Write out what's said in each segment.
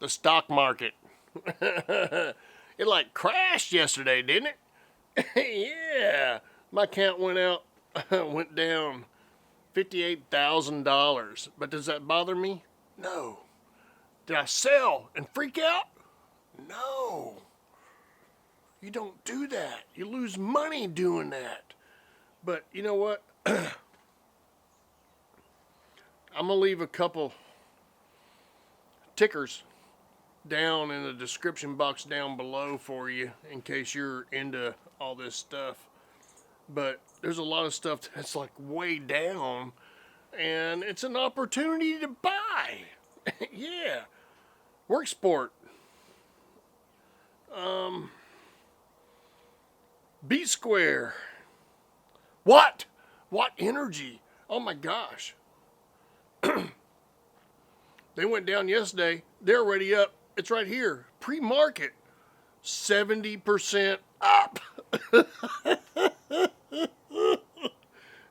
the stock market. It like crashed yesterday, didn't it? Yeah, my account went down $58,000. But does that bother me? No. Did I sell and freak out? No. You don't do that. You lose money doing that. But you know what? I'm gonna leave a couple tickers down in the description box down below for you in case you're into all this stuff. But there's a lot of stuff that's like way down, and it's an opportunity to buy. Yeah. Work sport. B Square. What energy? Oh my gosh. They went down yesterday. They're already up. It's right here. Pre-market. 70% up.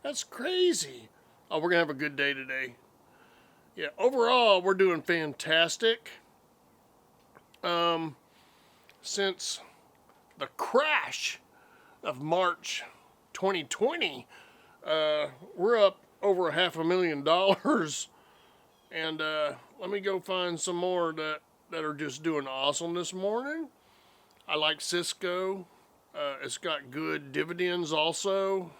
That's crazy. Oh, we're going to have a good day today. Yeah, overall, we're doing fantastic. Since the crash of March 2020, we're up over $500,000. And let me go find some more that are just doing awesome this morning. I like CISCO. It's got good dividends also.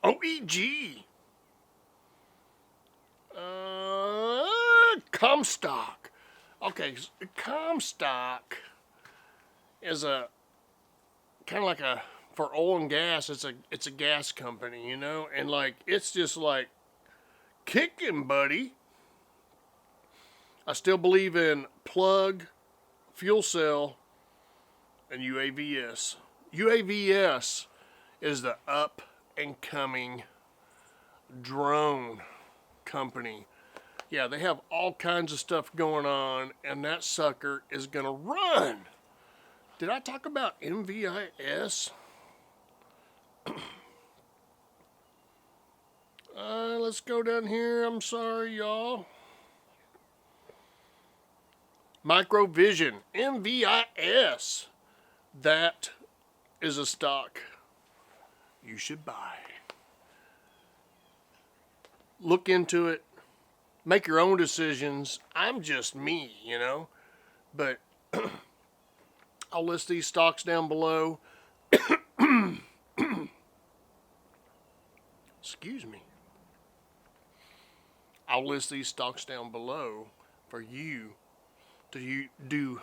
OEG. Comstock. Okay, Comstock is a kind of like a, for oil and gas, it's a gas company, you know, and like it's just like kicking, buddy. I still believe in plug, fuel cell, and UAVS. UAVS is the up and coming drone company. Yeah, they have all kinds of stuff going on, and that sucker is gonna run. Did I talk about MVIS? Let's go down here. I'm sorry, y'all. Microvision, MVIS. That is a stock you should buy. Look into it. Make your own decisions. I'm just me, you know. But I'll list these stocks down below. Excuse me. I'll list these stocks down below for you to do.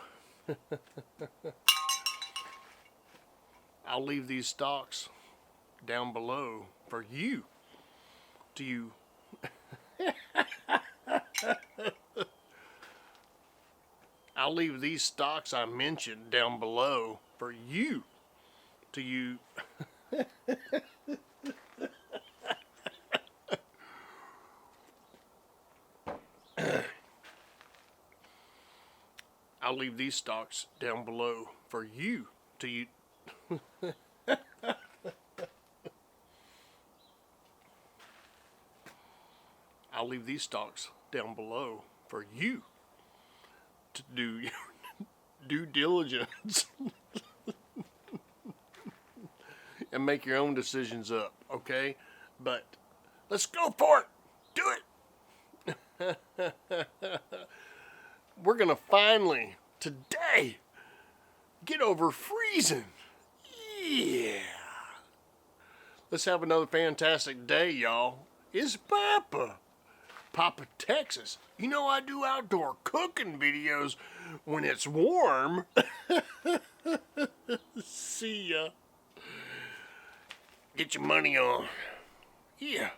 I'll leave these stocks down below for you to I'll leave these stocks I mentioned down below for you to I'll leave these stocks down below for you to I'll leave these stocks down below for you to do your due diligence and make your own decisions up, okay? But let's go for it. Do it. We're gonna finally today get over freezing. Yeah. Let's have another fantastic day, y'all. It's Papa Texas. You know I do outdoor cooking videos when it's warm. See ya. Get your money on. Yeah.